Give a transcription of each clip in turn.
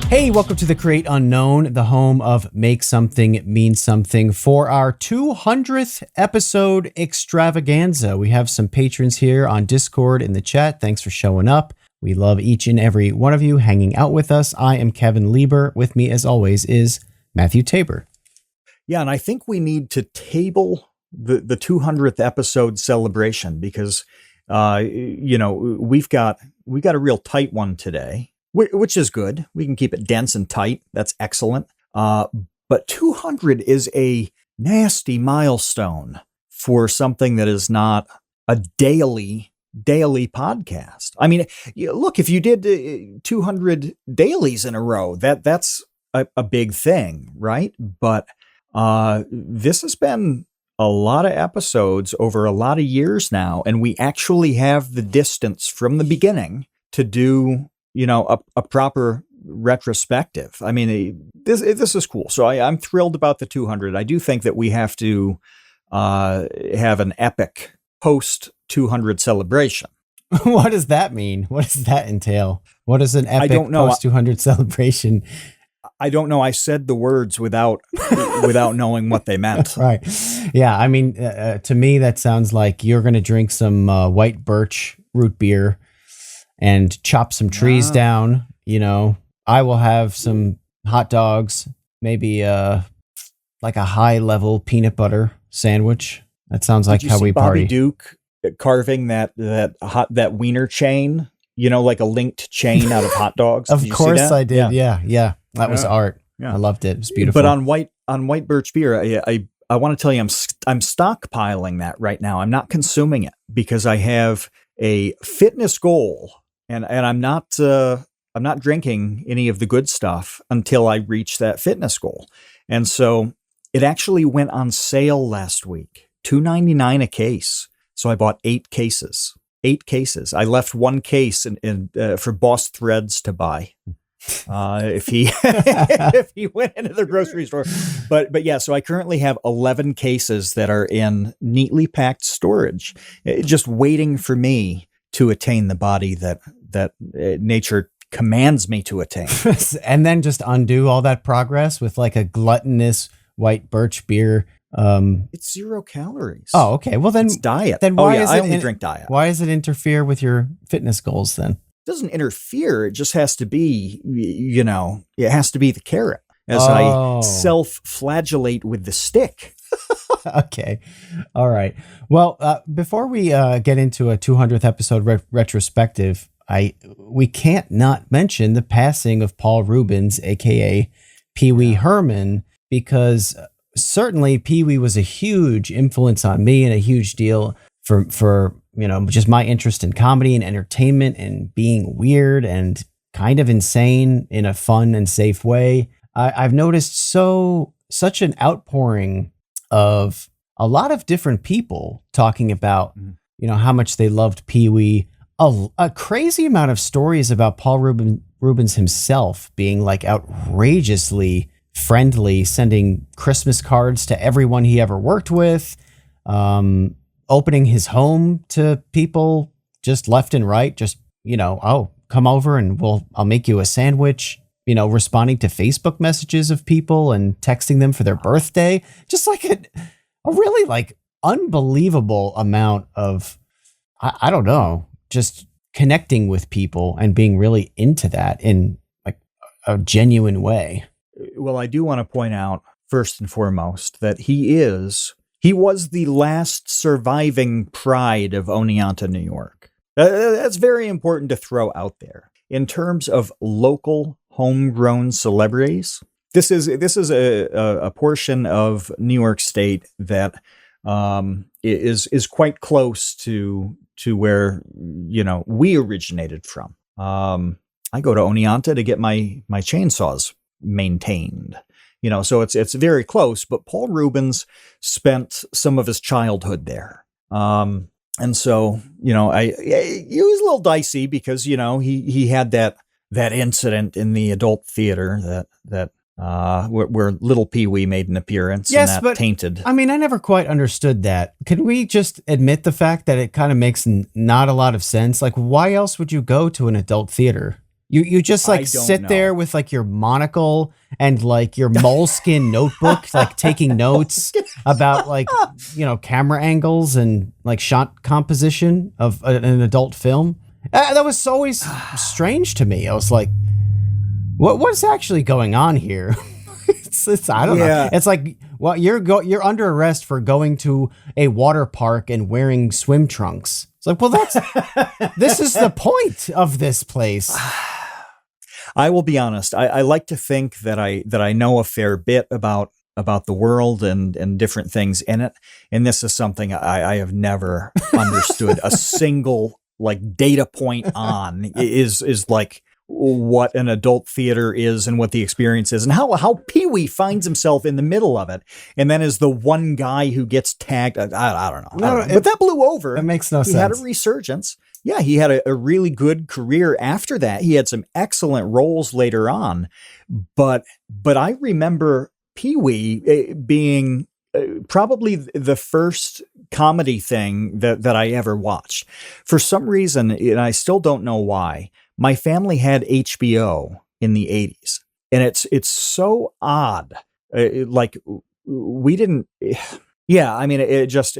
Hey, welcome to the Create Unknown, the home of Make Something Mean Something. For our 200th episode extravaganza, we have some patrons here on Discord in the chat. Thanks for showing up. We love each and every one of you hanging out with us. I am Kevin Lieber. With me, as always, is Matthew Tabor. Yeah, and I think we need to table the 200th episode celebration because, we've got a real tight one today. Which is good. We can keep it dense and tight. That's excellent. But 200 is a nasty milestone for something that is not a daily podcast. I mean, look, if you did 200 dailies in a row, that's a big thing, right? But this has been a lot of episodes over a lot of years now, and we actually have the distance from the beginning to do a proper retrospective. I mean, this is cool. So I'm thrilled about the 200. I do think that we have to have an epic post 200 celebration. What does that mean? What does that entail? What is an epic post 200 celebration? I don't know. I said the words without knowing what they meant. Right. Yeah. I mean, to me, that sounds like you're going to drink some white birch root beer and chop some trees down. I will have some hot dogs, maybe like a high level peanut butter sandwich. That sounds like how we party. Bobby Duke carving that wiener chain, like a linked chain out of hot dogs. Of course I did. Yeah. That was art. Yeah. I loved it. It was beautiful. But on white birch beer, I want to tell you, I'm stockpiling that right now. I'm not consuming it because I have a fitness goal. And I'm not drinking any of the good stuff until I reach that fitness goal. And so it actually went on sale last week, $2.99 a case. So I bought 8 cases. I left one case for Boss Threads to buy. If he went into the grocery store, but yeah, so I currently have 11 cases that are in neatly packed storage, just waiting for me to attain the body that nature commands me to attain. And then just undo all that progress with like a gluttonous white birch beer. It's 0 calories. Oh, okay. Well, then it's diet. Then why I only drink diet. Why does it interfere with your fitness goals then? It doesn't interfere. It just has to be, it has to be the carrot as I self-flagellate with the stick. Okay. All right. Well, before we get into a 200th episode retrospective, we can't not mention the passing of Paul Reubens, aka Pee Wee Herman, because certainly Pee Wee was a huge influence on me and a huge deal for just my interest in comedy and entertainment and being weird and kind of insane in a fun and safe way. I've noticed such an outpouring of a lot of different people talking about, how much they loved Pee Wee. A crazy amount of stories about Paul Reubens himself being like outrageously friendly, sending Christmas cards to everyone he ever worked with, opening his home to people just left and right, just, come over and I'll make you a sandwich, responding to Facebook messages of people and texting them for their birthday. Just like a really like unbelievable amount of, I don't know, just connecting with people and being really into that in like a genuine way. Well, I do want to point out first and foremost that he was the last surviving pride of Oneonta, New York. That's very important to throw out there. In terms of local homegrown celebrities, this is a portion of New York State that is quite close to where we originated from. I go to Oneonta to get my chainsaws maintained. So it's very close, but Paul Reubens spent some of his childhood there. And so, it was a little dicey because, he had that incident in the adult theater that where little Pee Wee made an appearance. Yes, and that but tainted. I mean, I never quite understood that. Can we just admit the fact that it kind of makes not a lot of sense? Like, why else would you go to an adult theater? You just like sit there with like your monocle and like your moleskin notebook, like taking notes about like, camera angles and like shot composition of an adult film. That was always strange to me. I was like, what's actually going on here? I don't know. It's like, well, you're under arrest for going to a water park and wearing swim trunks. It's like, well, this is the point of this place. I will be honest. I like to think that I know a fair bit about the world and different things in it. And this is something I have never understood. A single like data point on is like what an adult theater is and what the experience is and how Pee Wee finds himself in the middle of it and then is the one guy who gets tagged. I don't know. But that blew over. It makes no sense. He had a resurgence. Yeah, he had a really good career after that. He had some excellent roles later on. But I remember Pee Wee being probably the first comedy thing that I ever watched. For some reason, and I still don't know why, my family had HBO in the 80s. And it's so odd. Like we didn't. Yeah, I mean, it just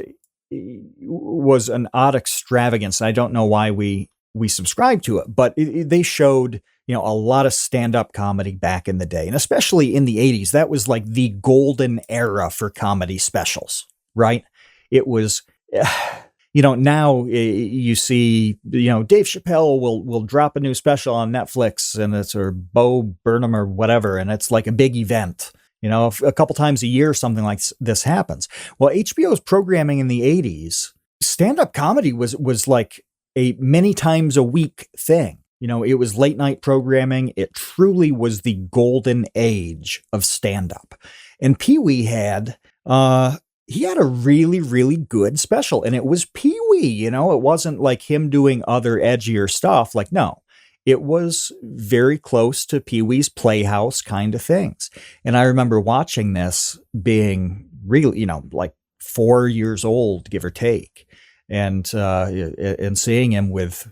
was an odd extravagance. I don't know why we subscribed to it, but they showed, a lot of stand-up comedy back in the day, and especially in the 80s. That was like the golden era for comedy specials, right? It was, now you see, Dave Chappelle will drop a new special on Netflix and it's or Bo Burnham or whatever, and it's like a big event. A couple times a year, something like this happens. Well, HBO's programming in the 80s, stand-up comedy was like a many times a week thing. It was late night programming. It truly was the golden age of stand-up. And Pee Wee had a really, really good special. And it was Pee Wee, it wasn't like him doing other edgier stuff. Like, no. It was very close to Pee Wee's Playhouse kind of things. And I remember watching this being really, like 4 years old, give or take, and seeing him with,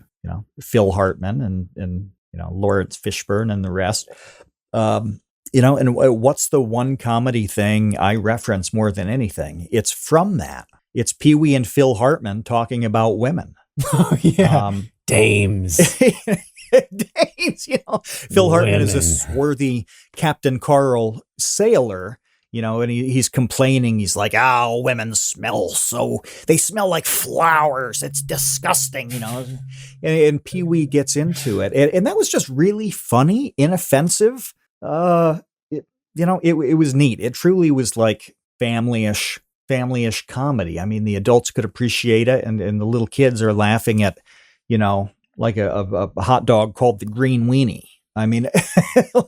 Phil Hartman and Lawrence Fishburne and the rest. And what's the one comedy thing I reference more than anything? It's from that. It's Pee Wee and Phil Hartman talking about women. Oh, yeah. Dames. Dames, Phil Hartman is a swarthy Captain Carl sailor, and he's complaining. He's like, women they smell like flowers. It's disgusting, and Pee Wee gets into it. And that was just really funny, inoffensive. It was neat. It truly was like family-ish comedy. I mean, the adults could appreciate it and the little kids are laughing at, like a hot dog called the Green Weenie. I mean,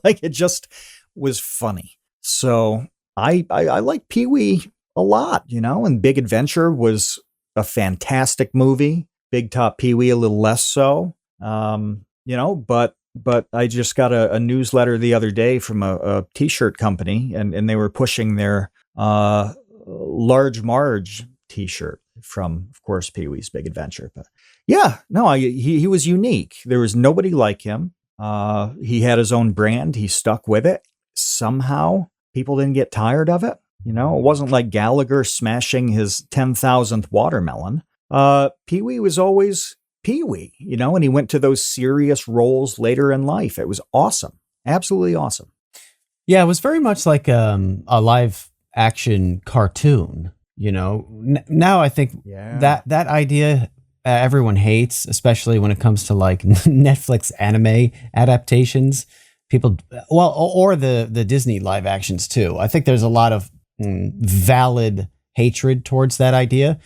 like it just was funny. So I like Pee Wee a lot, and Big Adventure was a fantastic movie. Big Top Pee Wee a little less so, but I just got a newsletter the other day from a t-shirt company and they were pushing their Large Marge t-shirt from, of course, Pee Wee's Big Adventure. But yeah, no, he was unique. There was nobody like him. He had his own brand. He stuck with it. Somehow people didn't get tired of it. It wasn't like Gallagher smashing his 10,000th watermelon. Pee Wee was always Pee Wee, and he went to those serious roles later in life. It was awesome. Absolutely awesome. Yeah, it was very much like a live action cartoon. Now I think that idea everyone hates, especially when it comes to like Netflix anime adaptations. People, or the Disney live actions too. I think there's a lot of valid hatred towards that idea,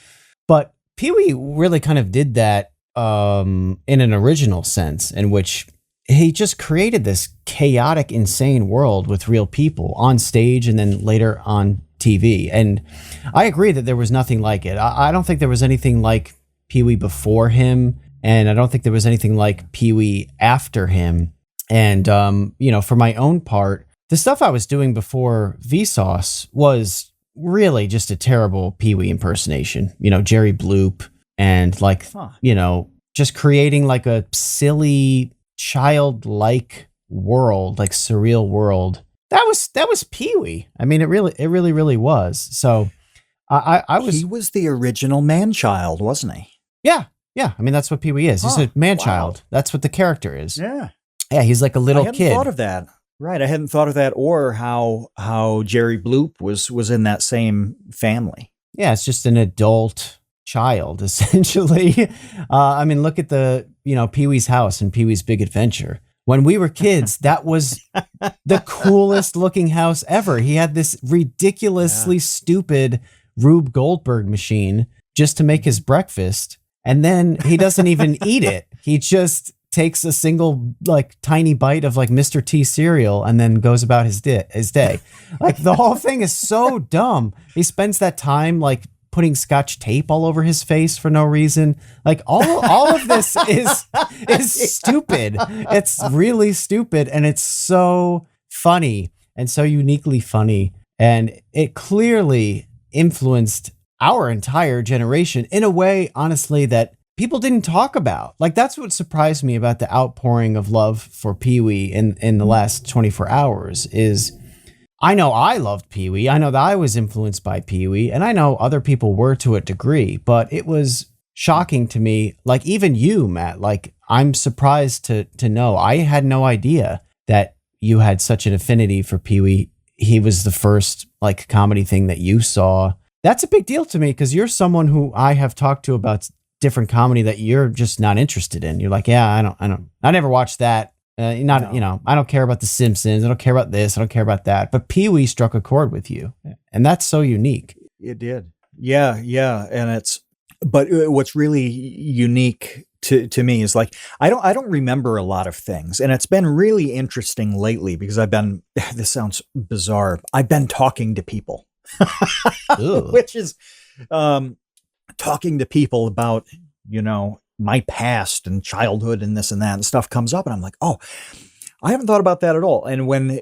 but Pee Wee really kind of did that in an original sense, in which he just created this chaotic, insane world with real people on stage and then later on TV. And I agree that there was nothing like it. I don't think there was anything like Pee Wee before him, and I don't think there was anything like Pee Wee after him. And, for my own part, the stuff I was doing before Vsauce was really just a terrible Pee Wee impersonation, Jerry Bloop, and like, just creating like a silly childlike world, like surreal world. That was Pee Wee. I mean, it really was. So I was. He was the original man-child, wasn't he? Yeah. I mean, that's what Pee Wee is. He's a man-child. Wow. That's what the character is. Yeah. Yeah, he's like a little I hadn't kid. thought of that. Right. I hadn't thought of that, or how Jerry Bloop was in that same family. Yeah, it's just an adult child, essentially. I mean, look at Pee Wee's house and Pee Wee's Big Adventure. When we were kids, that was the coolest looking house ever. He had this ridiculously stupid Rube Goldberg machine just to make his breakfast. And then he doesn't even eat it. He just takes a single like tiny bite of like Mr. T cereal and then goes about his day. Like the whole thing is so dumb. He spends that time like putting Scotch tape all over his face for no reason. Like all of this is stupid. It's really stupid, and it's so funny and so uniquely funny, and it clearly influenced our entire generation in a way, honestly, that people didn't talk about. Like, that's what surprised me about the outpouring of love for Pee Wee in the last 24 hours is I know I loved Pee Wee. I know that I was influenced by Pee Wee, and I know other people were to a degree, but it was shocking to me. Like, even you, Matt, like, I'm surprised to know. I had no idea that you had such an affinity for Pee Wee. He was the first like comedy thing that you saw. That's a big deal to me because you're someone who I have talked to about different comedy that you're just not interested in. You're like, yeah, I never watched that. I don't care about The Simpsons. I don't care about this. I don't care about that. But Pee Wee struck a chord with you, and that's so unique. It did. Yeah. And but what's really unique to me is like, I don't remember a lot of things. And it's been really interesting lately because this sounds bizarre. I've been talking to people. Which is talking to people about, my past and childhood and this and that and stuff comes up. And I'm like, oh, I haven't thought about that at all. And when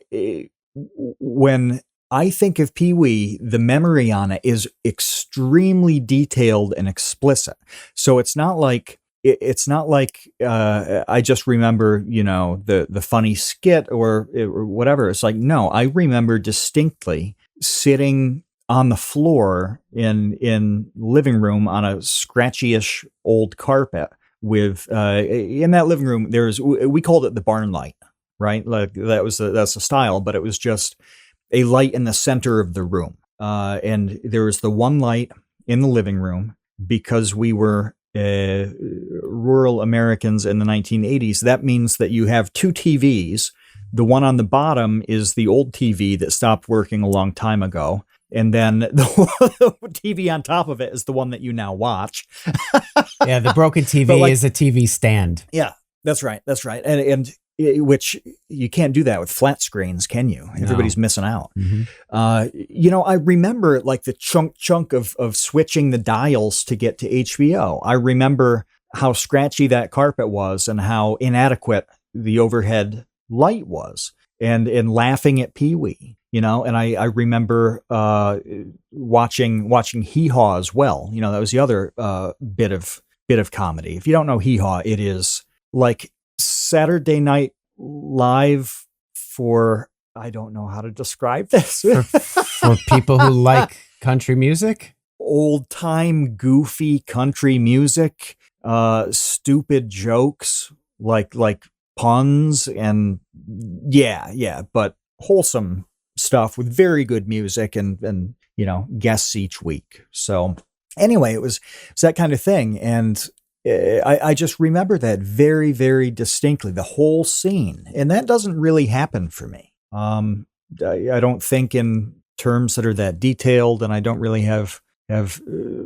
I think of Pee Wee, the memory on it is extremely detailed and explicit. So it's not like I just remember, the funny skit or whatever. It's like, no, I remember distinctly sitting on the floor in living room on a scratchy-ish old carpet with in that living room we called it the barn light, right? Like that's a style, but it was just a light in the center of the room, and there was the one light in the living room because we were rural Americans in the 1980s. That means that you have two TVs. The one on the bottom is the old TV that stopped working a long time ago. And then the TV on top of it is the one that you now watch. Yeah, the broken TV is a TV stand. Yeah, that's right. And which you can't do that with flat screens, can you? No. Everybody's missing out. Mm-hmm. I remember like the chunk of switching the dials to get to HBO. I remember how scratchy that carpet was and how inadequate the overhead light was, and laughing at Pee Wee. And I remember watching Hee Haw as well. That was the other bit of comedy. If you don't know Hee Haw, it is like Saturday Night Live for, I don't know how to describe this. for people who like country music? Old time goofy country music, stupid jokes, like puns and but wholesome stuff with very good music and guests each week. So anyway, it was that kind of thing. And I just remember that very, very distinctly, the whole scene. And that doesn't really happen for me. I don't think in terms that are that detailed, and I don't really have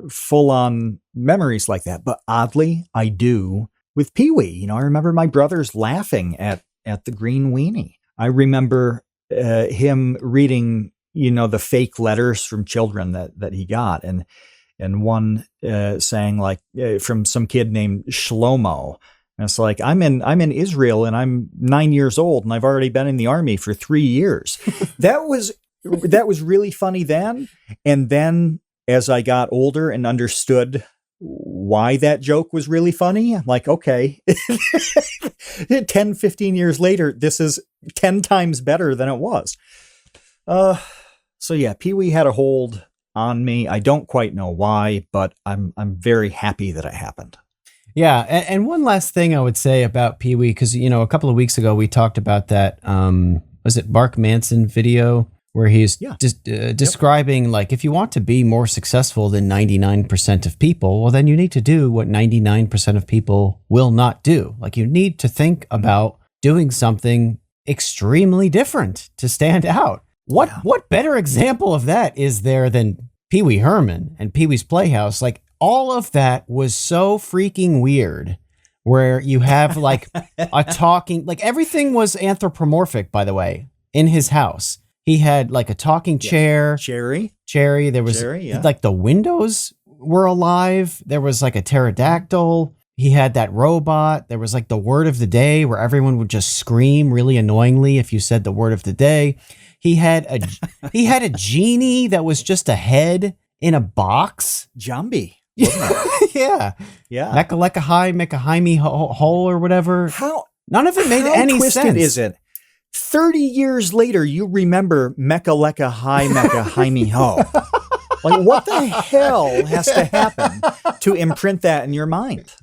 full on memories like that. But oddly, I do with Pee Wee. I remember my brothers laughing at the green weenie. I remember him reading, the fake letters from children that he got, and one saying like from some kid named Shlomo. And it's like, I'm in Israel and I'm 9 years old and I've already been in the army for 3 years. That was really funny then. And then as I got older and understood why that joke was really funny. I'm like, okay, 10, 15 years later, this is 10 times better than it was. So yeah, Pee Wee had a hold on me. I don't quite know why, but I'm very happy that it happened. Yeah, and one last thing I would say about Pee Wee, because a couple of weeks ago we talked about that. Was it Mark Manson video where he's just describing like, if you want to be more successful than 99% of people, well, then you need to do what 99% of people will not do. Like, you need to think about doing something extremely different to stand out. What better example of that is there than Pee Wee Herman and Pee Wee's Playhouse? Like, all of that was so freaking weird, where you have like a talking, like everything was anthropomorphic, by the way, in his house. He had like a talking chair. Cherry. There was like the windows were alive. There was like a pterodactyl. He had that robot. There was like the word of the day where everyone would just scream really annoyingly if you said the word of the day. He had a genie that was just a head in a box. Jambi. Yeah. Mecca High, Mecca Jaime Hole or whatever. None of it made any sense. How twisted is it? 30 years later, you remember Mecca Lecca High, Mecca Jaime Ho. Like, what the hell has to happen to imprint that in your mind?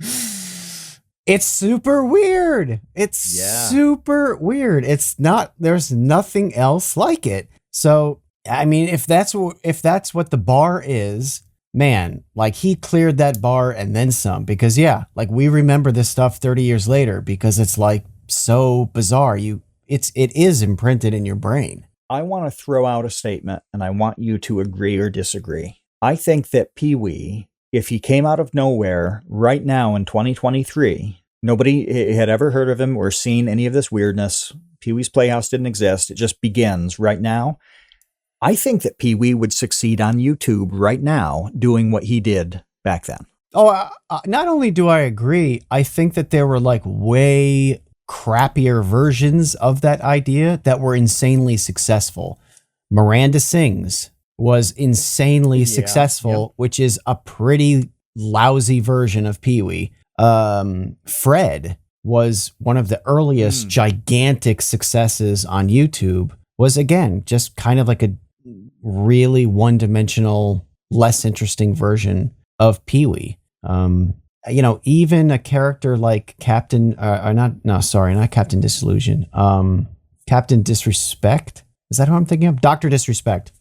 It's super weird. Super weird. There's nothing else like it. So, I mean, if that's what the bar is, man, like, he cleared that bar and then some, because like, we remember this stuff 30 years later because it's like so bizarre. It is imprinted in your brain. I want to throw out a statement and I want you to agree or disagree. I think that Pee Wee, if he came out of nowhere right now in 2023, nobody had ever heard of him or seen any of this weirdness. Pee Wee's Playhouse didn't exist. It just begins right now. I think that Pee Wee would succeed on YouTube right now doing what he did back then. Oh, not only do I agree, I think that there were like way crappier versions of that idea that were insanely successful. Miranda Sings was insanely successful, which is a pretty lousy version of Pee Wee. Fred was one of the earliest gigantic successes on YouTube, was again just kind of like a really one-dimensional, less interesting version of Pee Wee. Even a character like not Captain Disillusion. Captain Disrespect. Is that who I'm thinking of? Dr. Disrespect.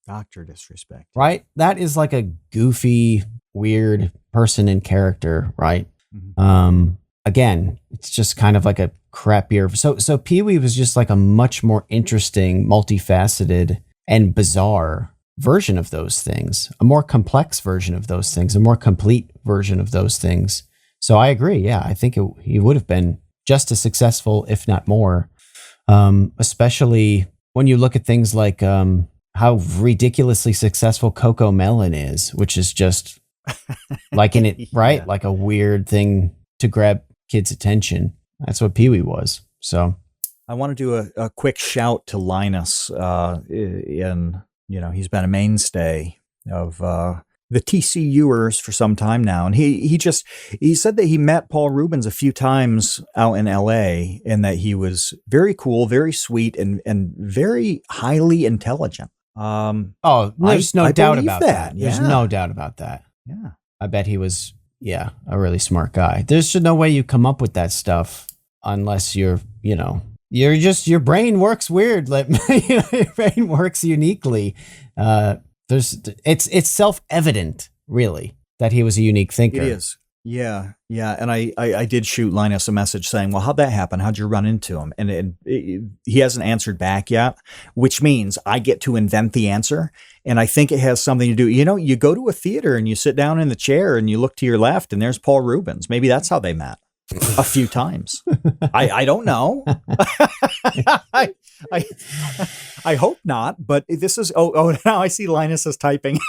Dr. Disrespect. Right? That is like a goofy, weird person in character, right? Mm-hmm. Again, it's just kind of like a crappier. So Pee Wee was just like a much more interesting, multifaceted, and bizarre version of those things, a more complex version of those things, a more complete version of those things. So I agree. Yeah, I think he would have been just as successful, if not more, especially when you look at things like how ridiculously successful Coco Melon is, which is just like in it, right? Like a weird thing to grab kids' attention. That's what Pee Wee was. So I want to do a quick shout to Linus he's been a mainstay of the TCUers for some time now. And he said that he met Paul Reubens a few times out in LA and that he was very cool, very sweet, and very highly intelligent. There's no doubt about that. Yeah. There's no doubt about that. Yeah. I bet he was, a really smart guy. There's no way you come up with that stuff unless your brain works weird. Like, your brain works uniquely. It's self-evident, really, that he was a unique thinker. It is. Yeah. And I did shoot Linus a message saying, well, how'd that happen? How'd you run into him? And he hasn't answered back yet, which means I get to invent the answer. And I think it has something to do, you go to a theater and you sit down in the chair and you look to your left and there's Paul Reubens. Maybe that's how they met. A few times. I don't know. I hope not, but this is, now I see Linus is typing.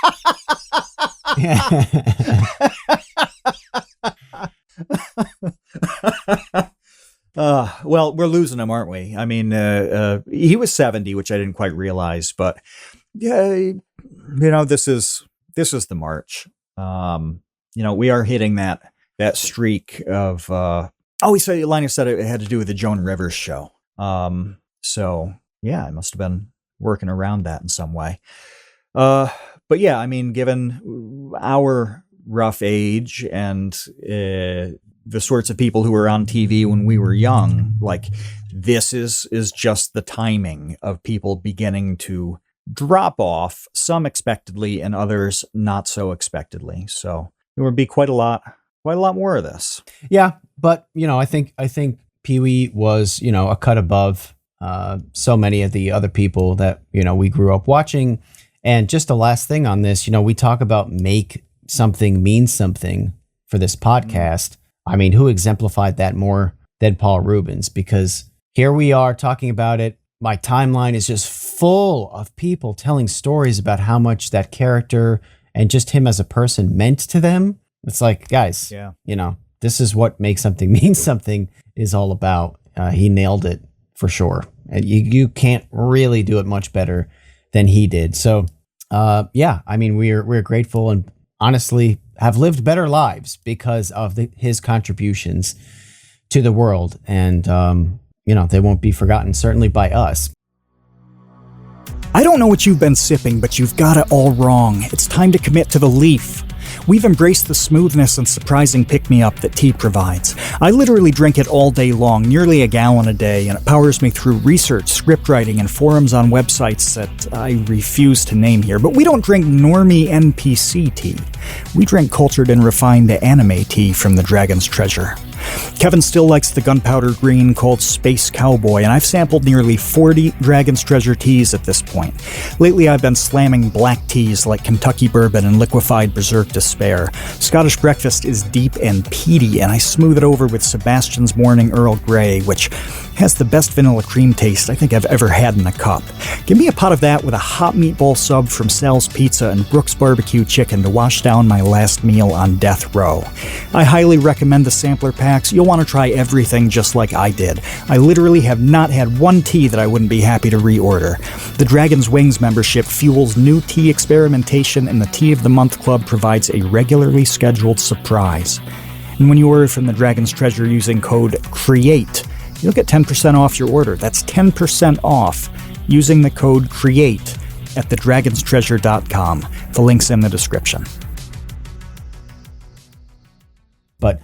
Well, we're losing him, aren't we? I mean, he was 70, which I didn't quite realize, but yeah, this is the march. we are hitting that streak of, Linus said it had to do with the Joan Rivers show. So yeah, I must have been working around that in some way. But yeah, I mean, given our rough age and the sorts of people who were on TV when we were young, like this is just the timing of people beginning to drop off, some expectedly and others not so expectedly. So there would be quite a lot more of this. Yeah, but I think Pee Wee was a cut above so many of the other people that we grew up watching. And just the last thing on this, we talk about make something mean something for this podcast. I mean, who exemplified that more than Paul Reubens? Because here we are talking about it. My timeline is just full of people telling stories about how much that character and just him as a person meant to them. It's like, guys, this is what make something mean something is all about. He nailed it for sure. And you can't really do it much better than he did. So, I mean, we're grateful and honestly have lived better lives because of his contributions to the world. And, they won't be forgotten, certainly by us. I don't know what you've been sipping, but you've got it all wrong. It's time to commit to the Leaf. We've embraced the smoothness and surprising pick-me-up that tea provides. I literally drink it all day long, nearly a gallon a day, and it powers me through research, script writing, and forums on websites that I refuse to name here. But we don't drink normie NPC tea. We drink cultured and refined anime tea from the Dragon's Treasure. Kevin still likes the gunpowder green called Space Cowboy, and I've sampled nearly 40 Dragon's Treasure teas at this point. Lately I've been slamming black teas like Kentucky Bourbon and Liquefied Berserk Despair. Scottish Breakfast is deep and peaty, and I smooth it over with Sebastian's Morning Earl Grey, which has the best vanilla cream taste I think I've ever had in a cup. Give me a pot of that with a hot meatball sub from Sal's Pizza and Brooks Barbecue Chicken to wash down my last meal on death row. I highly recommend the sampler packs. You'll want to try everything just like I did. I literally have not had one tea that I wouldn't be happy to reorder. The Dragon's Wings membership fuels new tea experimentation, and the Tea of the Month Club provides a regularly scheduled surprise. And when you order from the Dragon's Treasure using code CREATE, you'll get 10% off your order. That's 10% off using the code CREATE at thedragonstreasure.com. The link's in the description. But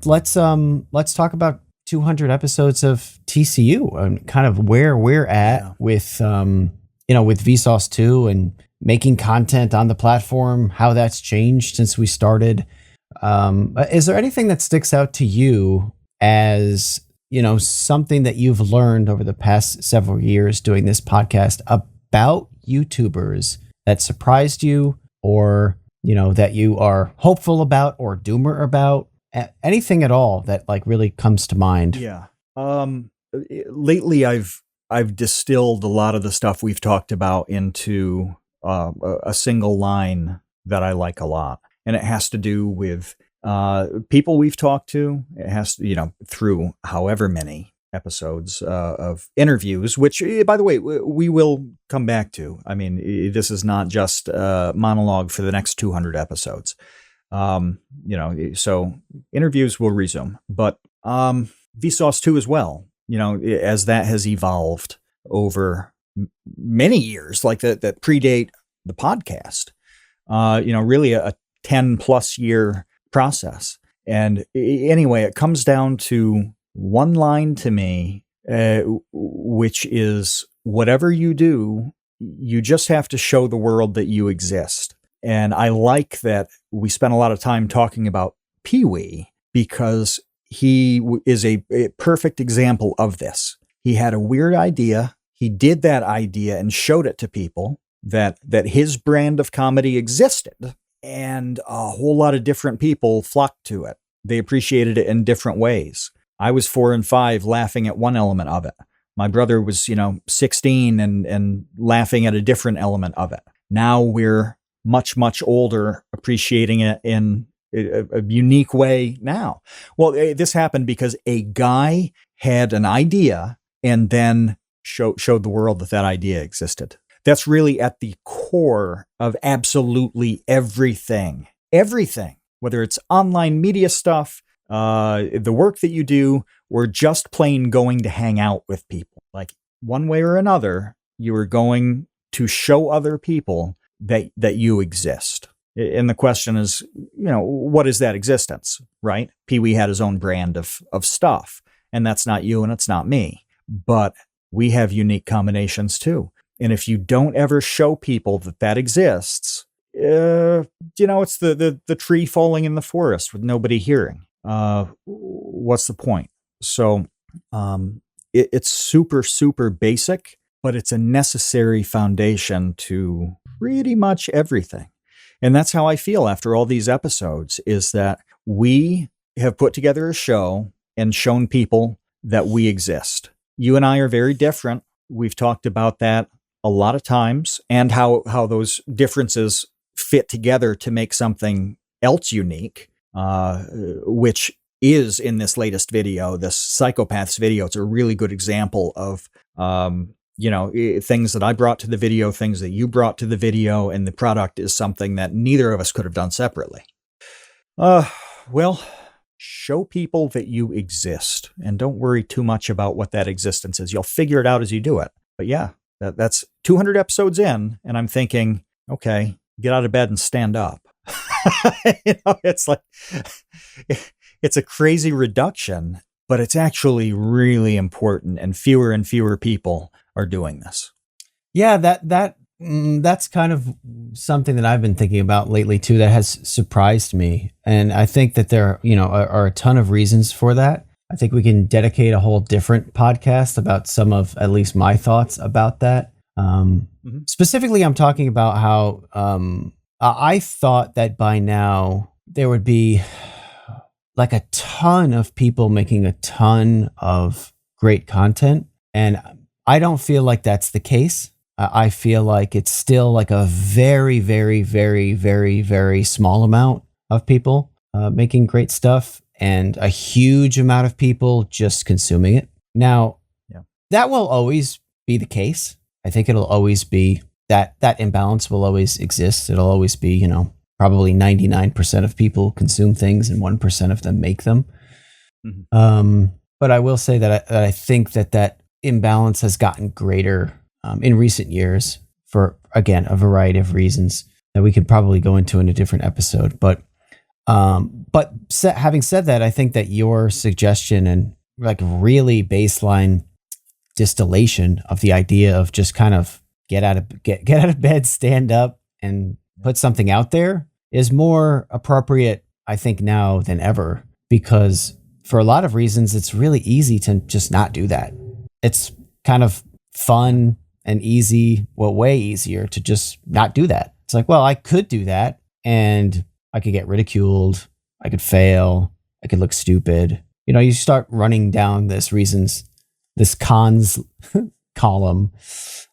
let's talk about 200 episodes of TCU and kind of where we're at with with Vsauce 2 and making content on the platform, how that's changed since we started. Is there anything that sticks out to you as something that you've learned over the past several years doing this podcast about YouTubers that surprised you, or that you are hopeful about or doomer about? Anything at all that really comes to mind? Yeah. Lately I've distilled a lot of the stuff we've talked about into a single line that I like a lot. And it has to do with people we've talked to. It has to, through however many episodes of interviews, which, by the way, we will come back to. I mean, this is not just a monologue for the next 200 episodes. So interviews will resume, but Vsauce 2 as well, as that has evolved over many years, like that predate the podcast, really a 10 plus year process. And anyway, it comes down to one line to me, which is whatever you do, you just have to show the world that you exist. And I like that we spent a lot of time talking about Pee Wee because he is a perfect example of this. He had a weird idea. He did that idea and showed it to people that his brand of comedy existed. And a whole lot of different people flocked to it. They appreciated it in different ways. I was 4 and 5 laughing at one element of it. My brother was, 16 and laughing at a different element of it. Now we're much, much older, appreciating it in a unique way now. Well, this happened because a guy had an idea and then showed the world that idea existed. That's really at the core of absolutely everything. Everything. whether it's online media stuff, the work that you do, or just plain going to hang out with people. Like one way or another, you are going to show other people that you exist. And the question is, what is that existence, right? Pee Wee had his own brand of stuff, and that's not you and it's not me. But we have unique combinations too. And if you don't ever show people that exists, it's the tree falling in the forest with nobody hearing. What's the point? So it's super, super basic, but it's a necessary foundation to pretty much everything. And that's how I feel after all these episodes, is that we have put together a show and shown people that we exist. You and I are very different. We've talked about that a lot of times, and how those differences fit together to make something else unique, which is in this latest video, this Psychopaths video. It's a really good example of, things that I brought to the video, things that you brought to the video, and the product is something that neither of us could have done separately. Well, show people that you exist, and don't worry too much about what that existence is. You'll figure it out as you do it. But yeah, that's 200 episodes in, and I'm thinking, okay, get out of bed and stand up. It's like, it's a crazy reduction, but it's actually really important, and fewer people are doing this. Yeah, that's kind of something that I've been thinking about lately too, that has surprised me. And I think that there, are a ton of reasons for that. I think we can dedicate a whole different podcast about some of at least my thoughts about that. Specifically, I'm talking about how I thought that by now there would be like a ton of people making a ton of great content. And I don't feel like that's the case. I feel like it's still like a very, very, very, very, very small amount of people making great stuff, and a huge amount of people just consuming it. Now, that will always be the case. I think it'll always be that imbalance will always exist. It'll always be, probably 99% of people consume things and 1% of them make them. Mm-hmm. But I will say that I think that imbalance has gotten greater in recent years for, again, a variety of reasons that we could probably go into in a different episode. But having said that, I think that your suggestion and like really baseline distillation of the idea of just kind of get out of bed, stand up, and put something out there is more appropriate, I think, now than ever, because for a lot of reasons, it's really easy to just not do that. It's kind of fun and easy, way easier to just not do that. It's like, well, I could do that and I could get ridiculed. I could fail. I could look stupid. You start running down this cons column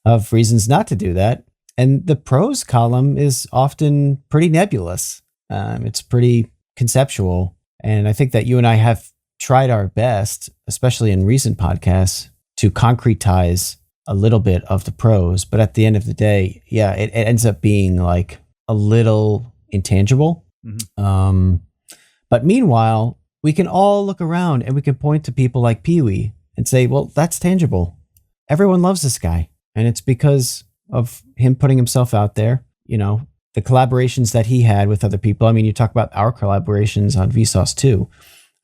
of reasons not to do that. And the pros column is often pretty nebulous. It's pretty conceptual. And I think that you and I have tried our best, especially in recent podcasts, to concretize a little bit of the pros. But at the end of the day, it ends up being like a little intangible. Mm-hmm. But meanwhile, we can all look around and we can point to people like Pee Wee and say, well, that's tangible. Everyone loves this guy. And it's because of him putting himself out there, the collaborations that he had with other people. I mean, you talk about our collaborations on Vsauce too.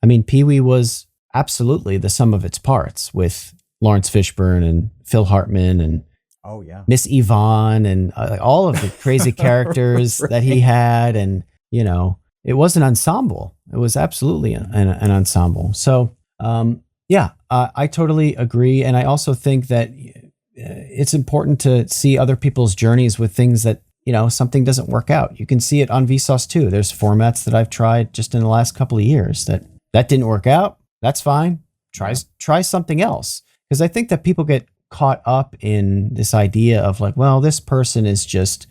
I mean, Pee Wee was absolutely the sum of its parts with Lawrence Fishburne and Phil Hartman and Miss Yvonne and all of the crazy characters that he had. And, it was an ensemble. It was absolutely an ensemble. So, I totally agree. And I also think that it's important to see other people's journeys with things that, something doesn't work out. You can see it on Vsauce too. There's formats that I've tried just in the last couple of years that didn't work out. That's fine. Try something else. Because I think that people get caught up in this idea of like, well, this person is just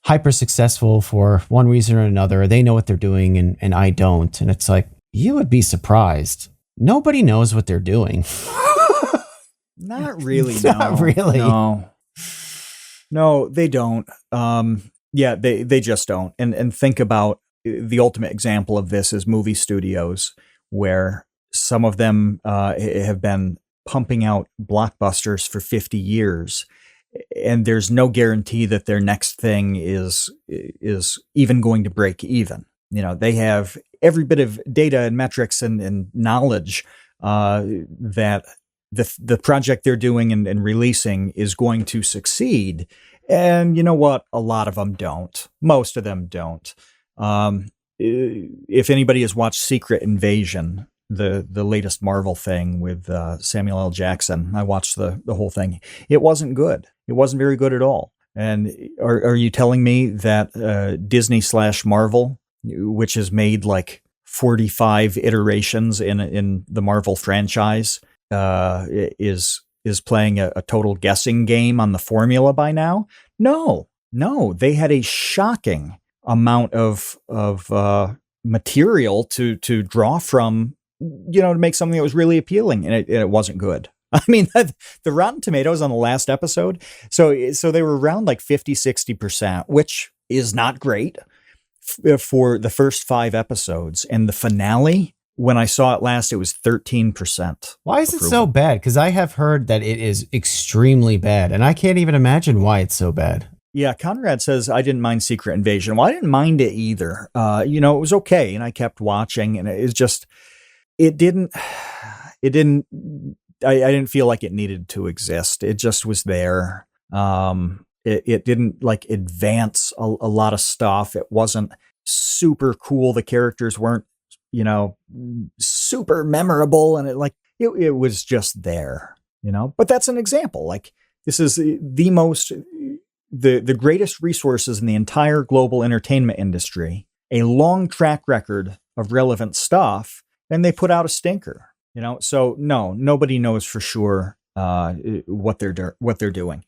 hyper successful for one reason or another. They know what they're doing and I don't. And it's like, you would be surprised. Nobody knows what they're doing. Not really. Not really. No, they don't. They just don't. And think about the ultimate example of this is movie studios, where some of them have been pumping out blockbusters for 50 years, and there's no guarantee that their next thing is even going to break even. They have every bit of data and metrics and knowledge that the project they're doing and releasing is going to succeed. And you know what? A lot of them don't. Most of them don't. If anybody has watched Secret Invasion, the latest Marvel thing with Samuel L. Jackson, I watched the whole thing. It wasn't good. It wasn't very good at all. And are you telling me that Disney/Marvel, which has made like 45 iterations in the Marvel franchise, is playing a total guessing game on the formula by now? No, they had a shocking amount of material to draw from, to make something that was really appealing, and it wasn't good. I mean, the Rotten Tomatoes on the last episode, so they were around like 50-60%, which is not great for the first 5 episodes. And the finale, when I saw it last, it was 13%. Why is it so bad? Because I have heard that it is extremely bad, and I can't even imagine why it's so bad. Yeah, Conrad says, I didn't mind Secret Invasion. Well, I didn't mind it either. It was okay, and I kept watching, and it just, I didn't feel like it needed to exist. It just was there. It didn't like advance a lot of stuff. It wasn't super cool. The characters weren't, super memorable, and it was just there, but that's an example. Like, this is the greatest resources in the entire global entertainment industry, a long track record of relevant stuff, and they put out a stinker, so no, nobody knows for sure what they're doing.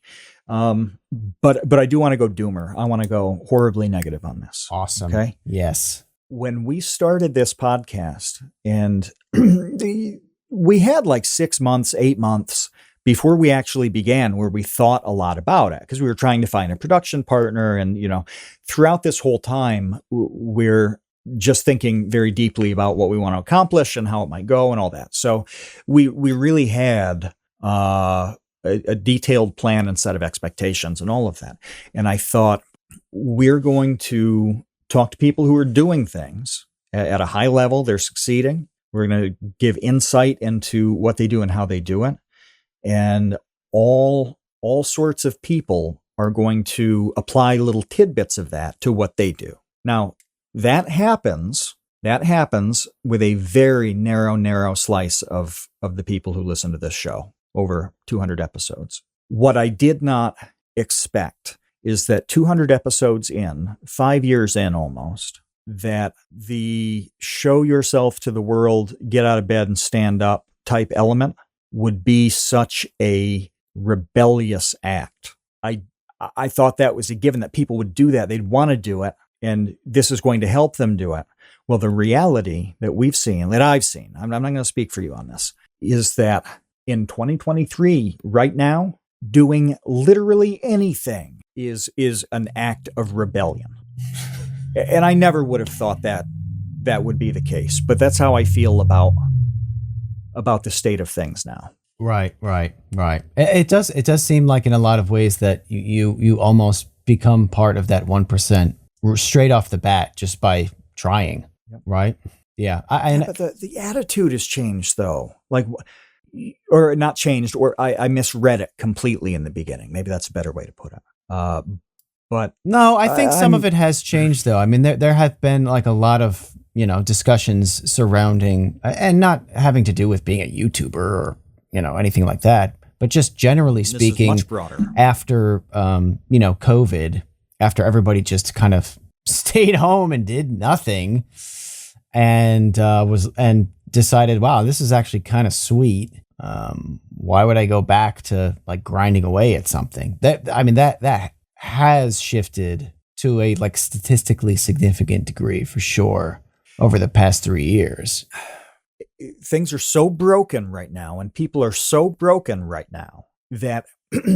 But I do want to go doomer. I want to go horribly negative on this. Awesome. Okay. Yes. When we started this podcast, and we had like 6 months, 8 months before we actually began, where we thought a lot about it, because we were trying to find a production partner. And, throughout this whole time, we're just thinking very deeply about what we want to accomplish and how it might go and all that. So we really had a detailed plan and set of expectations and all of that. And I thought, we're going to talk to people who are doing things at a high level. They're succeeding. We're going to give insight into what they do and how they do it. And all sorts of people are going to apply little tidbits of that to what they do. Now, that happens with a very narrow slice of the people who listen to this show, over 200 episodes. What I did not expect is that 200 episodes in, 5 years in almost, that the show yourself to the world, get out of bed and stand up type element would be such a rebellious act. I thought that was a given, that people would do that. They'd want to do it, and this is going to help them do it. Well, the reality that we've seen, that I've seen, I'm not going to speak for you on this, is that in 2023, right now, doing literally anything is an act of rebellion. And I never would have thought that would be the case, but that's how I feel about the state of things now. Right. It does seem like in a lot of ways that you almost become part of that 1% straight off the bat just by trying. Yep. Right. Yeah. But the attitude has changed, though. Or not changed, or I misread it completely in the beginning. Maybe that's a better way to put it. But no, I think some of it has changed, though. I mean, there have been like a lot of, discussions surrounding, and not having to do with being a YouTuber or, anything like that, but just generally speaking, much broader. After, COVID, after everybody just kind of stayed home and did nothing and decided, wow, this is actually kind of sweet. Why would I go back to like grinding away at something? That has shifted to a like statistically significant degree for sure over the past 3 years. Things are so broken right now, and people are so broken right now that if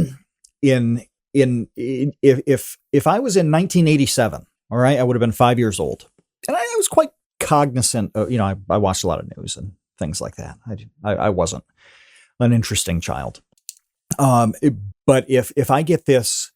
I was in 1987, all right, I would have been 5 years old, I was quite cognizant of, I watched a lot of news and things like that. I wasn't an interesting child. But if I get this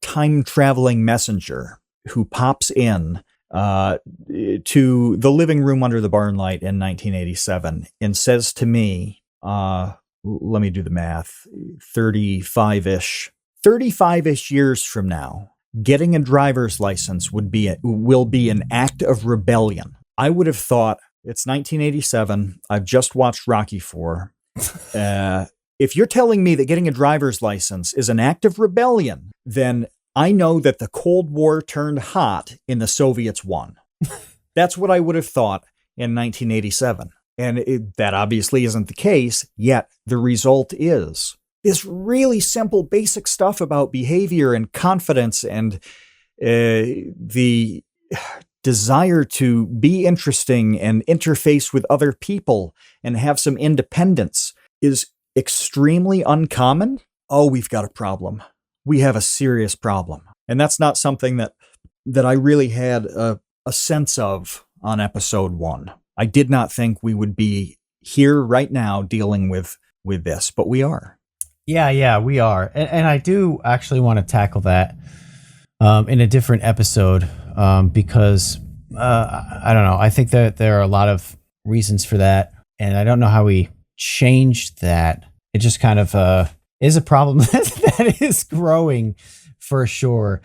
time traveling messenger who pops in to the living room under the barn light in 1987 and says to me, let me do the math, 35-ish years from now, getting a driver's license will be an act of rebellion. I would have thought, it's 1987. I've just watched Rocky IV. If you're telling me that getting a driver's license is an act of rebellion, then I know that the Cold War turned hot and the Soviets won. That's what I would have thought in 1987. And that obviously isn't the case, yet the result is this really simple, basic stuff about behavior and confidence and the desire to be interesting and interface with other people and have some independence is extremely uncommon. Oh, we've got a problem. We have a serious problem. And that's not something that I really had a sense of on episode 1. I did not think we would be here right now dealing with this, but we are. Yeah, we are. And I do actually want to tackle that in a different episode because I don't know. I think that there are a lot of reasons for that. And I don't know how we changed that. It just kind of is a problem that is growing for sure.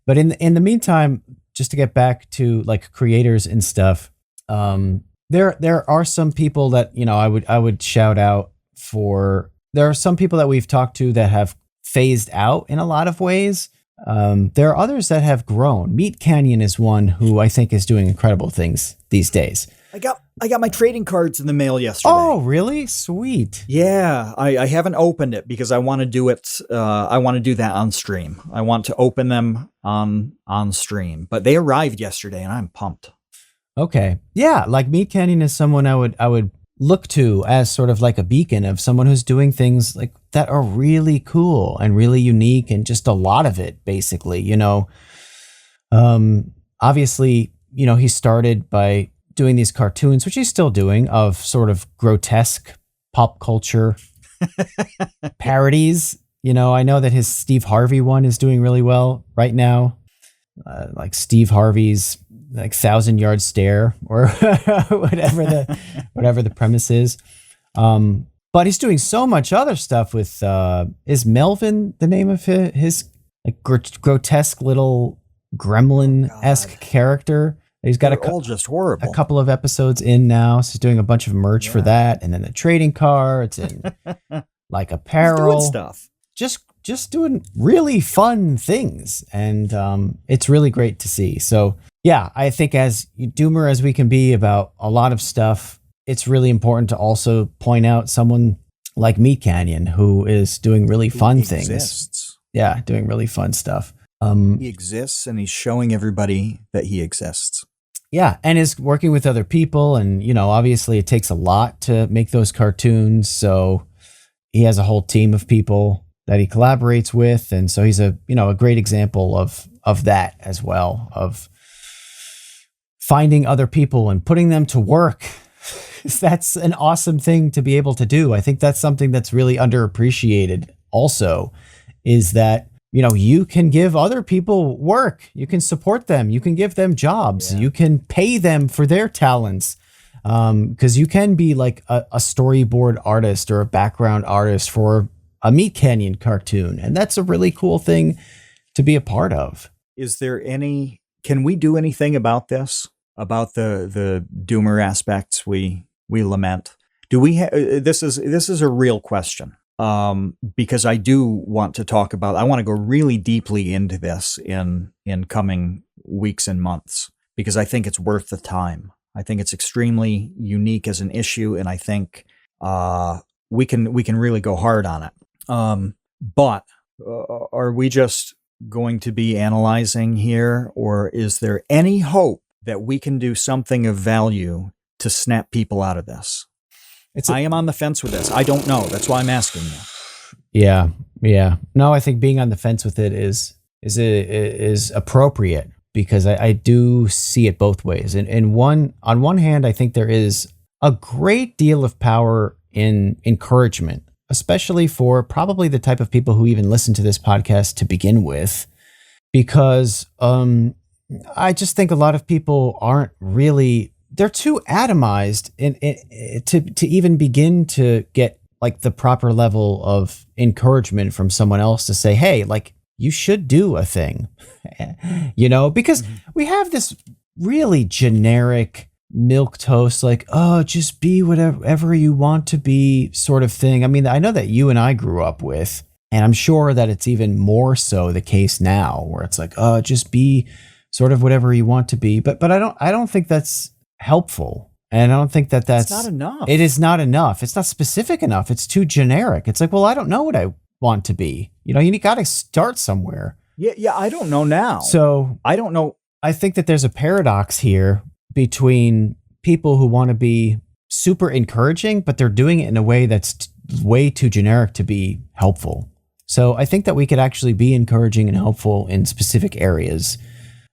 But in the meantime, just to get back to like creators and stuff, there are some people that, I would shout out for. There are some people that we've talked to that have phased out in a lot of ways. There are others that have grown. Meat Canyon is one who I think is doing incredible things these days. I got my trading cards in the mail yesterday. Oh, really? Sweet. Yeah, I haven't opened it because I want to do it. I want to do that on stream. I want to open them on stream. But they arrived yesterday, and I'm pumped. Okay, yeah, like Meat Canyon is someone I would look to as sort of like a beacon of someone who's doing things like that are really cool and really unique, and just a lot of it, basically. Obviously, he started by doing these cartoons, which he's still doing, of sort of grotesque pop culture parodies. I know that his Steve Harvey one is doing really well right now. Like Steve Harvey's like 1,000-yard stare or whatever the premise is. But he's doing so much other stuff with, is Melvin the name of his like grotesque little gremlin-esque character? He's got all just horrible. A couple of episodes in now, so he's doing a bunch of merch for that, and then the trading cards and like apparel he's doing stuff. Just doing really fun things, and it's really great to see. So yeah, I think as doomer as we can be about a lot of stuff, it's really important to also point out someone like Meat Canyon who is doing really fun things. Yeah, doing really fun stuff. He exists, and he's showing everybody that he exists. Yeah, and is working with other people, and obviously it takes a lot to make those cartoons, so he has a whole team of people that he collaborates with, and so he's a great example of that as well, of finding other people and putting them to work. That's an awesome thing to be able to do. I think that's something that's really underappreciated also, is that you can give other people work. You can support them. You can give them jobs. Yeah. You can pay them for their talents. Because you can be like a storyboard artist or a background artist for a Meat Canyon cartoon. And that's a really cool thing to be a part of. Can we do anything about this? About the doomer aspects we lament? Do we this is a real question. Because I do want to talk about, I want to go really deeply into this in coming weeks and months, because I think it's worth the time. I think it's extremely unique as an issue, and I think we can really go hard on it. But are we just going to be analyzing here, or is there any hope that we can do something of value to snap people out of this? I am on the fence with this. I don't know. That's why I'm asking you. Yeah. No, I think being on the fence with it is appropriate, because I do see it both ways. And on one hand, I think there is a great deal of power in encouragement, especially for probably the type of people who even listen to this podcast to begin with, because I just think a lot of people aren't really, they're too atomized to even begin to get like the proper level of encouragement from someone else to say, hey, like you should do a thing, because we have this really generic milquetoast, like, oh, just be whatever you want to be sort of thing. I mean, I know that you and I grew up with, and I'm sure that it's even more so the case now where it's like, oh, just be sort of whatever you want to be. But I don't think that's helpful. And I don't think that's it's not enough. It is not enough. It's not specific enough. It's too generic. It's like, well, I don't know what I want to be. You got to start somewhere. Yeah, I don't know now. So I don't know. I think that there's a paradox here between people who want to be super encouraging, but they're doing it in a way that's way too generic to be helpful. So I think that we could actually be encouraging and helpful in specific areas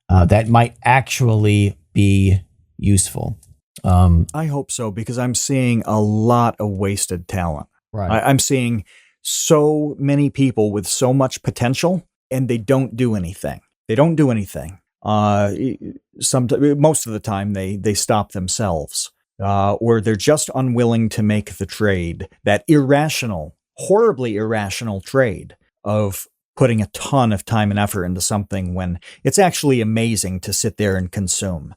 that might actually be useful. I hope so, because I'm seeing a lot of wasted talent. Right. I'm seeing so many people with so much potential, and they don't do anything. Most of the time, they stop themselves, or they're just unwilling to make the trade, that horribly irrational trade of putting a ton of time and effort into something when it's actually amazing to sit there and consume.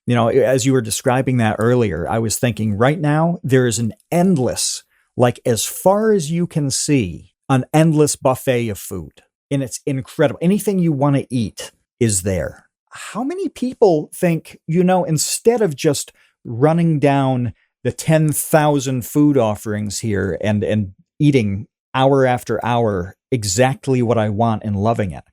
As you were describing that earlier, I was thinking right now there is an endless, like as far as you can see, an endless buffet of food. And it's incredible. Anything you want to eat is there. How many people think, instead of just running down the 10,000 food offerings here and eating hour after hour exactly what I want and loving it,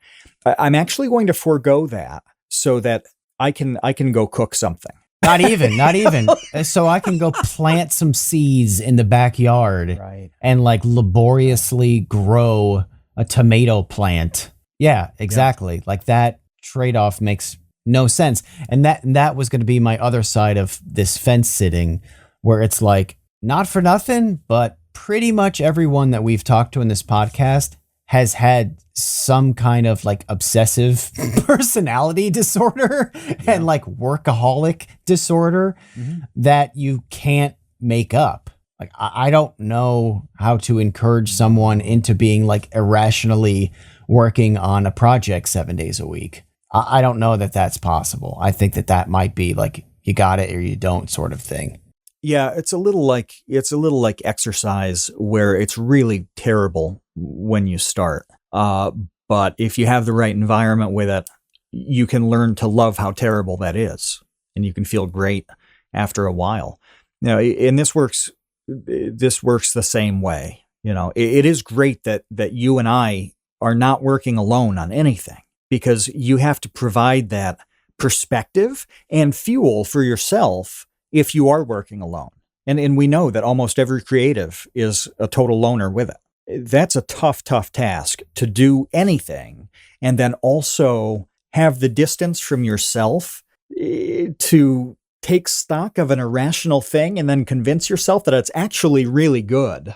I'm actually going to forego that so that I can go cook something. Not even. So I can go plant some seeds in the backyard, right, and like laboriously grow a tomato plant. Yeah, exactly. Yeah. Like that trade-off makes no sense. And that was going to be my other side of this fence sitting, where it's like, not for nothing, but pretty much everyone that we've talked to in this podcast has had some kind of like obsessive personality disorder and like workaholic disorder that you can't make up. Like, I don't know how to encourage someone into being like irrationally working on a project 7 days a week. I don't know that that's possible. I think that might be like, you got it or you don't sort of thing. Yeah, it's a little like exercise where it's really terrible when you start. But if you have the right environment with it, you can learn to love how terrible that is, and you can feel great after a while. And this works the same way. It is great that you and I are not working alone on anything, because you have to provide that perspective and fuel for yourself if you are working alone. And we know that almost every creative is a total loner with it. That's a tough task to do anything, and then also have the distance from yourself to take stock of an irrational thing and then convince yourself that it's actually really good.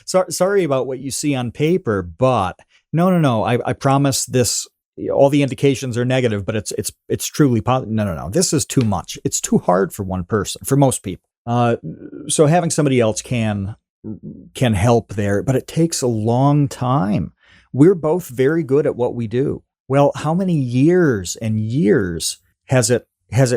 Sorry about what you see on paper, but no. I promise this. All the indications are negative, but it's truly positive. No. This is too much. It's too hard for one person, for most people. So having somebody else can help there, but it takes a long time. We're both very good at what we do. Well, how many years and years has it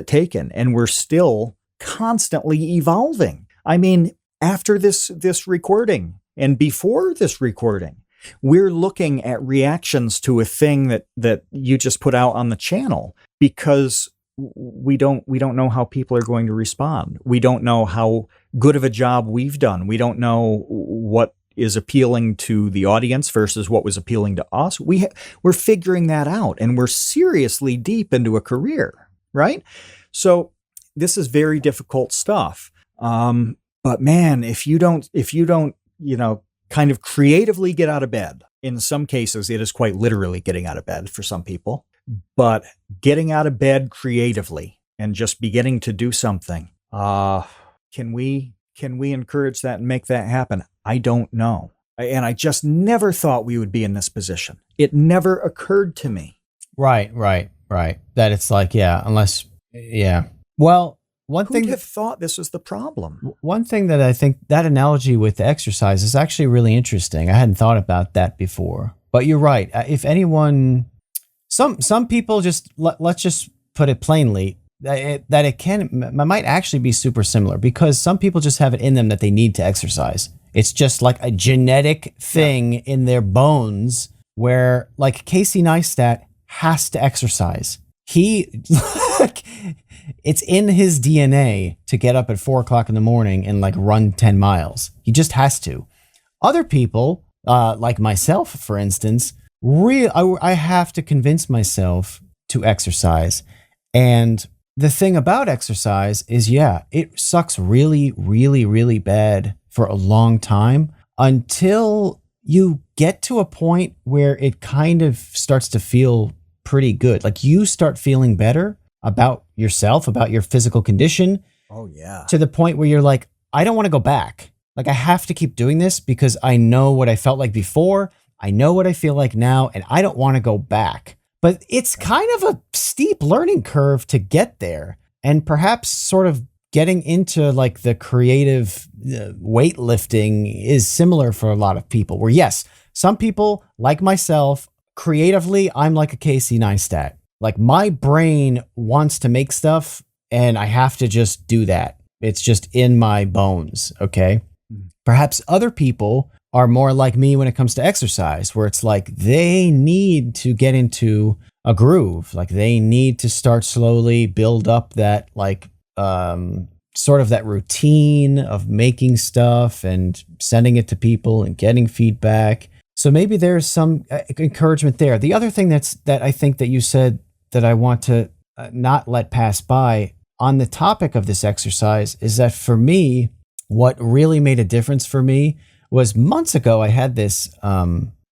taken? And we're still constantly evolving. I mean, after this recording and before this recording, we're looking at reactions to a thing that you just put out on the channel, because we don't know how people are going to respond. We don't know how good of a job we've done. We don't know what is appealing to the audience versus what was appealing to us. We're figuring that out, and we're seriously deep into a career, right? So this is very difficult stuff. But man, if you don't, kind of creatively get out of bed, in some cases, it is quite literally getting out of bed for some people, But getting out of bed creatively and just beginning to do something, can we encourage that and make that happen? I don't know. And I just never thought we would be in this position. It never occurred to me. Right. That it's like, unless. Well, Who'd have thought this was the problem? One thing that I think that analogy with the exercise is actually really interesting. I hadn't thought about that before, but you're right. If anyone, some people just, let's just put it plainly, that it might actually be super similar, because some people just have it in them that they need to exercise. It's just like a genetic thing in their bones where, like, Casey Neistat has to exercise. It's in his DNA to get up at 4:00 in the morning and like run 10 miles. He just has to. Other people, like myself, for instance, I have to convince myself to exercise. And the thing about exercise is, it sucks really, really, really bad for a long time until you get to a point where it kind of starts to feel pretty good. Like you start feeling better about yourself, about your physical condition. Oh, yeah. To the point where you're like, I don't want to go back. Like I have to keep doing this because I know what I felt like before. I know what I feel like now, and I don't want to go back. But it's kind of a steep learning curve to get there. And perhaps sort of getting into like the creative weightlifting is similar for a lot of people, where yes, some people like myself, creatively, I'm like a Casey Neistat. Like my brain wants to make stuff and I have to just do that. It's just in my bones. Okay. Perhaps other people are more like me when it comes to exercise, where it's like they need to get into a groove. Like they need to start slowly build up that like, sort of that routine of making stuff and sending it to people and getting feedback. So maybe there's some encouragement there. The other thing that I think that you said that I want to not let pass by on the topic of this exercise is that for me, what really made a difference for me was months ago, I had this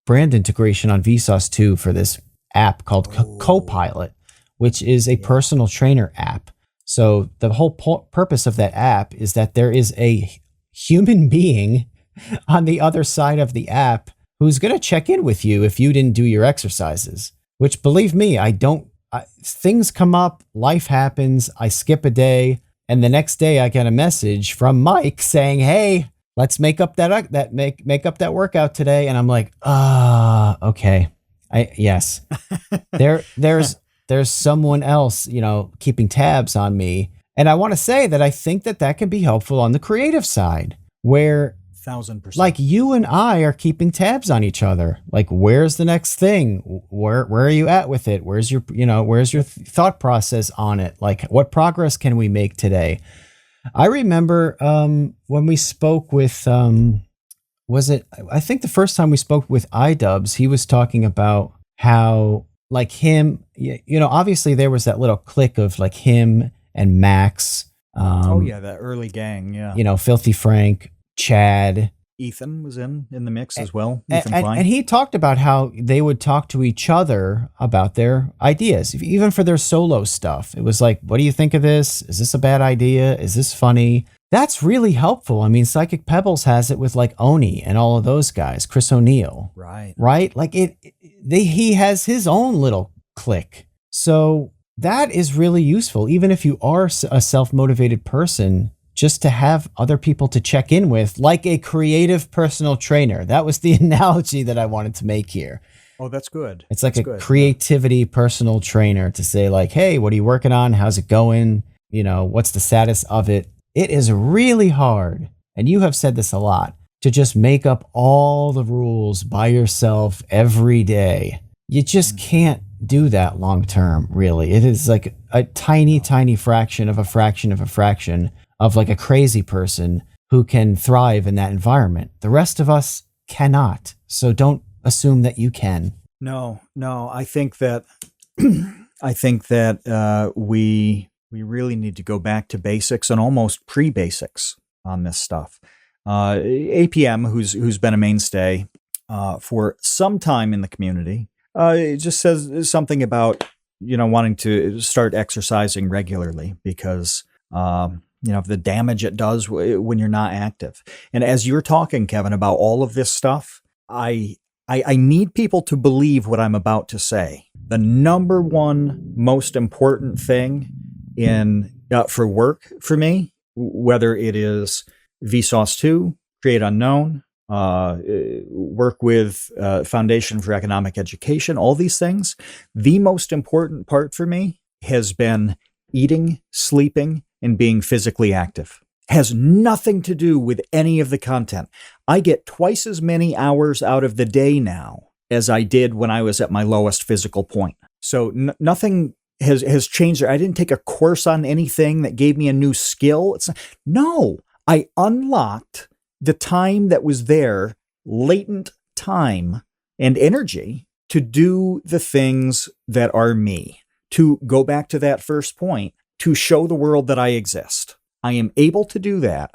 brand integration on Vsauce 2 for this app called Copilot, which is a personal trainer app. So the whole purpose of that app is that there is a human being on the other side of the app who's going to check in with you if you didn't do your exercises, which believe me, things come up, life happens, I skip a day, and the next day I get a message from Mike saying, hey, let's make up that workout today. And I'm like, okay. Yes. There's someone else, keeping tabs on me. And I want to say that I think that can be helpful on the creative side, where 1,000%. like you and I are keeping tabs on each other. Like, where's the next thing? Where are you at with it? Where's your thought process on it? Like, what progress can we make today? I remember when we spoke with, I think the first time we spoke with iDubbbz, he was talking about how like him, obviously there was that little clique of like him and Max. That early gang. Yeah. Filthy Frank, Chad. Ethan was in the mix as well. And he talked about how they would talk to each other about their ideas, even for their solo stuff. It was like, what do you think of this? Is this a bad idea? Is this funny? That's really helpful. I mean, Psychic Pebbles has it with like Oni and all of those guys, Chris O'Neill. Right? Like he has his own little clique. So that is really useful, even if you are a self-motivated person, just to have other people to check in with, like a creative personal trainer. That was the analogy that I wanted to make here. Oh, that's good. It's like creativity personal trainer to say like, hey, what are you working on? How's it going? What's the status of it? It is really hard, and you have said this a lot, to just make up all the rules by yourself every day. You just can't do that long term, really. It is like a tiny, tiny fraction of a fraction of a fraction of like a crazy person who can thrive in that environment. The rest of us cannot. So don't assume that you can. No, I think that we really need to go back to basics and almost pre-basics on this stuff. APM, who's been a mainstay for some time in the community, it just says something about wanting to start exercising regularly because, the damage it does when you're not active. And as you're talking, Kevin, about all of this stuff, I need people to believe what I'm about to say. The number one most important thing for work for me, whether it is Vsauce 2, Create Unknown, work with Foundation for Economic Education, all these things, the most important part for me has been eating, sleeping, and being physically active. Has nothing to do with any of the content. I get twice as many hours out of the day now as I did when I was at my lowest physical point. So nothing has changed there. I didn't take a course on anything that gave me a new skill. No, I unlocked the time that was there, latent time and energy to do the things that are me. To go back to that first point, to show the world that I exist. I am able to do that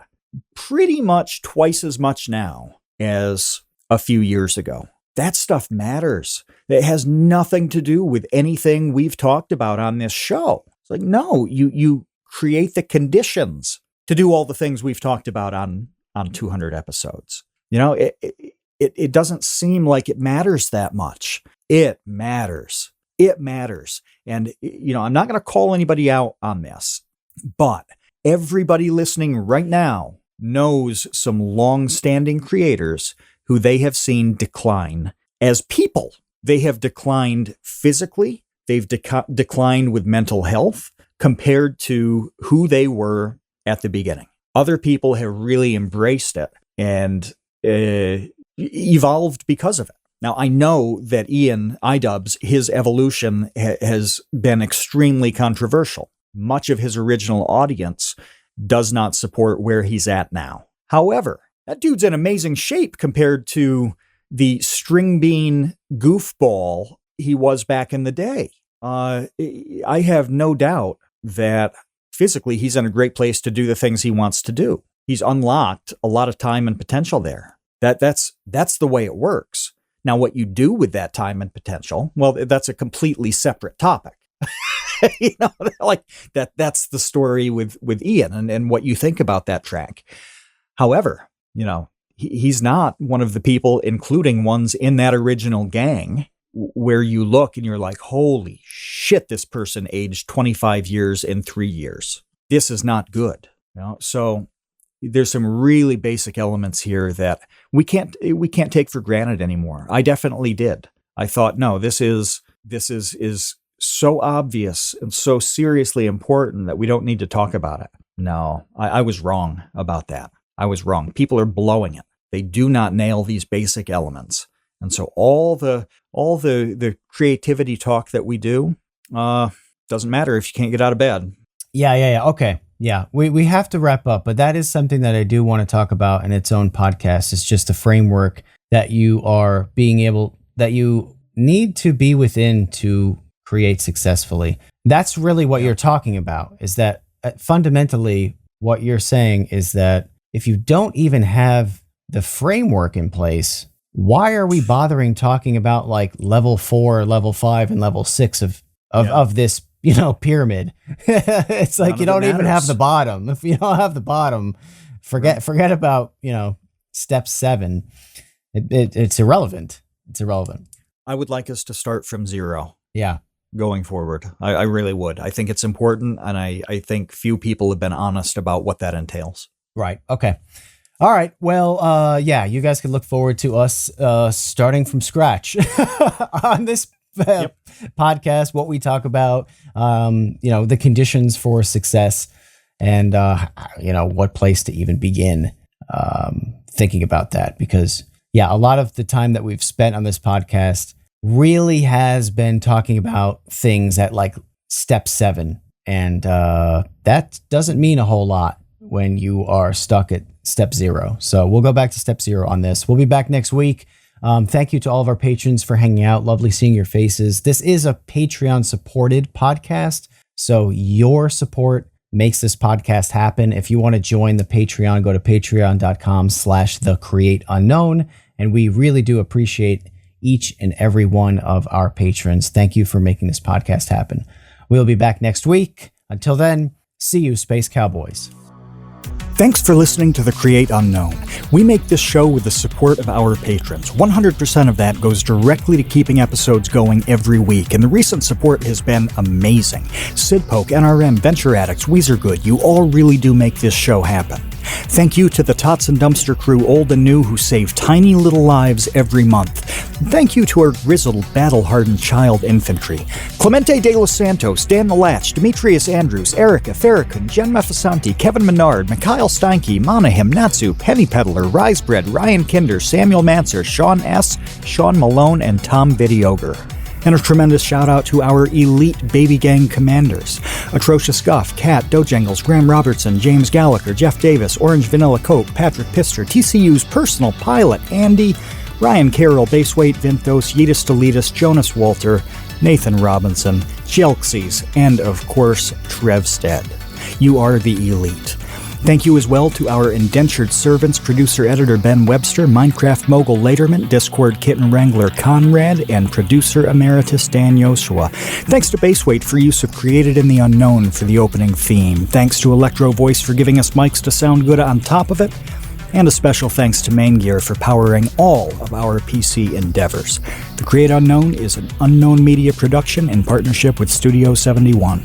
pretty much twice as much now as a few years ago. That stuff matters. It has nothing to do with anything we've talked about on this show. It's like, no, you create the conditions to do all the things we've talked about on 200 episodes. It doesn't seem like it matters that much. It matters. It matters. And, I'm not going to call anybody out on this, but everybody listening right now knows some long-standing creators who they have seen decline as people. They have declined physically. They've declined with mental health compared to who they were at the beginning. Other people have really embraced it and evolved because of it. Now, I know that Ian Idubbbs, his evolution has been extremely controversial. Much of his original audience does not support where he's at now. However, that dude's in amazing shape compared to the string bean goofball he was back in the day. I have no doubt that physically he's in a great place to do the things he wants to do. He's unlocked a lot of time and potential there. That's the way it works. Now, what you do with that time and potential, well, that's a completely separate topic. That's the story with Ian and what you think about that track. However, he's not one of the people, including ones in that original gang, where you look and you're like, holy shit, this person aged 25 years in 3 years. This is not good. So there's some really basic elements here that we can't take for granted anymore. I definitely did. I thought, no, this is so obvious and so seriously important that we don't need to talk about it. No, I was wrong about that. I was wrong. People are blowing it. They do not nail these basic elements. And so all the creativity talk that we do doesn't matter if you can't get out of bed. Yeah. Okay. Yeah, we have to wrap up, but that is something that I do want to talk about in its own podcast. It's just a framework that you need to be within to create successfully. That's really what you're talking about, is that fundamentally what you're saying is that if you don't even have the framework in place, why are we bothering talking about like level 4, level 5, and level 6 of this pyramid? It's like you don't even have the bottom. If you don't have the bottom, forget about, step 7. It's irrelevant. It's irrelevant. I would like us to start from zero. Yeah. Going forward. I really would. I think it's important. And I think few people have been honest about what that entails. Right. Okay. All right. Well, you guys can look forward to us starting from scratch on this podcast, what we talk about, the conditions for success and, what place to even begin thinking about that. Because, a lot of the time that we've spent on this podcast really has been talking about things at like step 7. And that doesn't mean a whole lot when you are stuck at step 0. So we'll go back to step 0 on this. We'll be back next week. Thank you to all of our patrons for hanging out. Lovely seeing your faces. This is a Patreon supported podcast, so your support makes this podcast happen. If you want to join the Patreon, go to patreon.com/thecreateunknown. And we really do appreciate each and every one of our patrons. Thank you for making this podcast happen. We'll be back next week. Until then, see you, Space Cowboys. Thanks for listening to The Create Unknown. We make this show with the support of our patrons. 100% of that goes directly to keeping episodes going every week, and the recent support has been amazing. Sid Poke, NRM, Venture Addicts, Weezer Good, you all really do make this show happen. Thank you to the Tots and Dumpster crew, old and new, who save tiny little lives every month. Thank you to our grizzled, battle-hardened child infantry. Clemente de los Santos, Dan the Latch, Demetrius Andrews, Erica, Farrakhan, Jen Mefasanti, Kevin Menard, Mikhail Steinke, Monahim, Natsu, Penny Peddler, Risebread, Ryan Kinder, Samuel Manser, Sean S., Sean Malone, and Tom Videoger. And a tremendous shout out to our elite baby gang commanders: Atrocious Guff, Kat, Dojangles, Graham Robertson, James Gallagher, Jeff Davis, Orange Vanilla Coke, Patrick Pister, TCU's personal pilot, Andy, Ryan Carroll, Baseweight, Vinthos, Yeetus Deletus, Jonas Walter, Nathan Robinson, Jelksies, and of course, Trevstead. You are the elite. Thank you as well to our indentured servants, producer-editor Ben Webster, Minecraft mogul Laterman, Discord kitten wrangler Conrad, and producer emeritus Dan Yoshua. Thanks to Baseweight for use of Created in the Unknown for the opening theme. Thanks to Electro Voice for giving us mics to sound good on top of it. And a special thanks to Main Gear for powering all of our PC endeavors. The Create Unknown is an Unknown Media production in partnership with Studio 71.